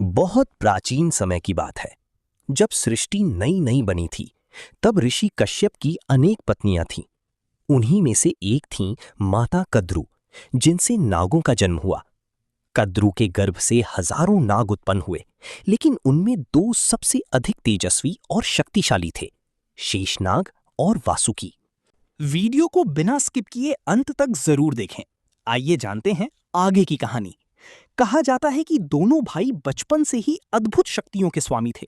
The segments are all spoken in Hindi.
बहुत प्राचीन समय की बात है। जब सृष्टि नई नई बनी थी, तब ऋषि कश्यप की अनेक पत्नियां थीं। उन्हीं में से एक थीं माता कद्रू, जिनसे नागों का जन्म हुआ। कद्रू के गर्भ से हजारों नाग उत्पन्न हुए, लेकिन उनमें दो सबसे अधिक तेजस्वी और शक्तिशाली थे, शेषनाग और वासुकी। वीडियो को बिना स्किप किए अंत तक जरूर देखें। आइए जानते हैं आगे की कहानी। कहा जाता है कि दोनों भाई बचपन से ही अद्भुत शक्तियों के स्वामी थे।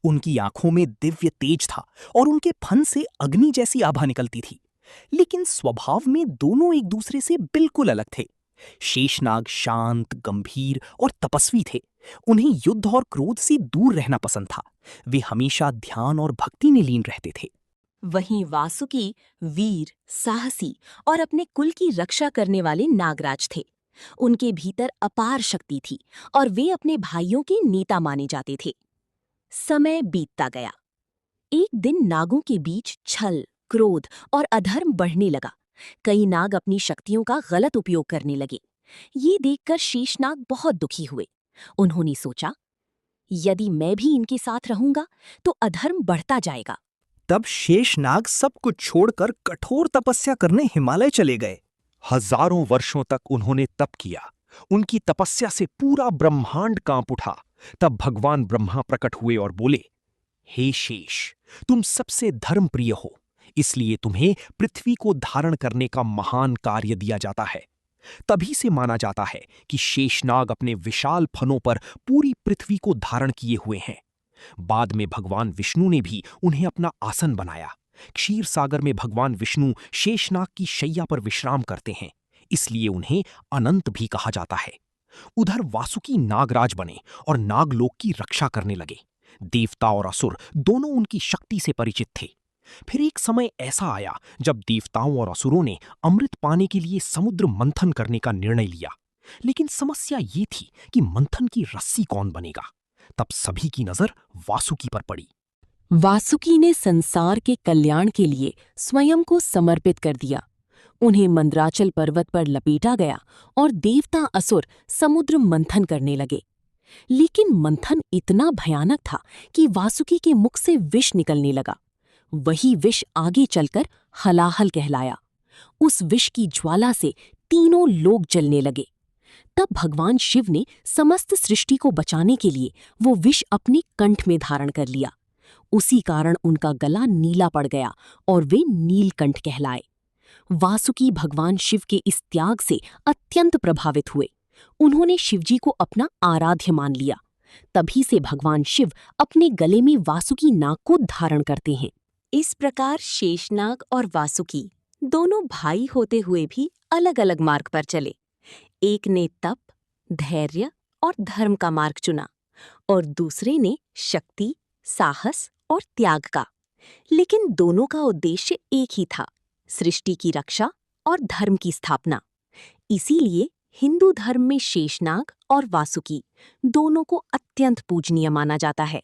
उनकी आंखों में दिव्य तेज था और उनके फन से अग्नि जैसी आभा निकलती थी। लेकिन स्वभाव में दोनों एक दूसरे से बिल्कुल अलग थे। शेषनाग शांत, गंभीर और तपस्वी थे। उन्हें युद्ध और क्रोध से दूर रहना पसंद था। वे हमेशा ध्यान और भक्ति में लीन रहते थे। वहीं वासुकी वीर, साहसी और अपने कुल की रक्षा करने वाले नागराज थे। उनके भीतर अपार शक्ति थी और वे अपने भाइयों के नेता माने जाते थे। समय बीतता गया। एक दिन नागों के बीच छल, क्रोध और अधर्म बढ़ने लगा। कई नाग अपनी शक्तियों का गलत उपयोग करने लगे। ये देखकर शेषनाग बहुत दुखी हुए। उन्होंने सोचा, यदि मैं भी इनके साथ रहूंगा तो अधर्म बढ़ता जाएगा। तब शेषनाग सब कुछ छोड़कर कठोर तपस्या करने हिमालय चले गए। हजारों वर्षों तक उन्होंने तप किया। उनकी तपस्या से पूरा ब्रह्मांड कांप उठा। तब भगवान ब्रह्मा प्रकट हुए और बोले, हे शेष, तुम सबसे धर्मप्रिय हो, इसलिए तुम्हें पृथ्वी को धारण करने का महान कार्य दिया जाता है। तभी से माना जाता है कि शेषनाग अपने विशाल फनों पर पूरी पृथ्वी को धारण किए हुए हैं। बाद में भगवान विष्णु ने भी उन्हें अपना आसन बनाया। क्षीर सागर में भगवान विष्णु शेषनाग की शैया पर विश्राम करते हैं, इसलिए उन्हें अनंत भी कहा जाता है। उधर वासुकी नागराज बने और नागलोक की रक्षा करने लगे। देवता और असुर दोनों उनकी शक्ति से परिचित थे। फिर एक समय ऐसा आया जब देवताओं और असुरों ने अमृत पाने के लिए समुद्र मंथन करने का निर्णय लिया। लेकिन समस्या ये थी कि मंथन की रस्सी कौन बनेगा। तब सभी की नजर वासुकी पर पड़ी। वासुकी ने संसार के कल्याण के लिए स्वयं को समर्पित कर दिया। उन्हें मंद्राचल पर्वत पर लपेटा गया और देवता असुर समुद्र मंथन करने लगे। लेकिन मंथन इतना भयानक था कि वासुकी के मुख से विष निकलने लगा। वही विष आगे चलकर हलाहल कहलाया। उस विष की ज्वाला से तीनों लोग जलने लगे। तब भगवान शिव ने समस्त सृष्टि को बचाने के लिए वो विष अपने कंठ में धारण कर लिया। उसी कारण उनका गला नीला पड़ गया और वे नीलकंठ कहलाए। वासुकी भगवान शिव के इस त्याग से अत्यंत प्रभावित हुए। उन्होंने शिवजी को अपना आराध्य मान लिया। तभी से भगवान शिव अपने गले में वासुकी नाग को धारण करते हैं। इस प्रकार शेषनाग और वासुकी दोनों भाई होते हुए भी अलग अलग मार्ग पर चले। एक ने तप, धैर्य और धर्म का मार्ग चुना और दूसरे ने शक्ति, साहस और त्याग का। लेकिन दोनों का उद्देश्य एक ही था, सृष्टि की रक्षा और धर्म की स्थापना। इसीलिए हिंदू धर्म में शेषनाग और वासुकी दोनों को अत्यंत पूजनीय माना जाता है।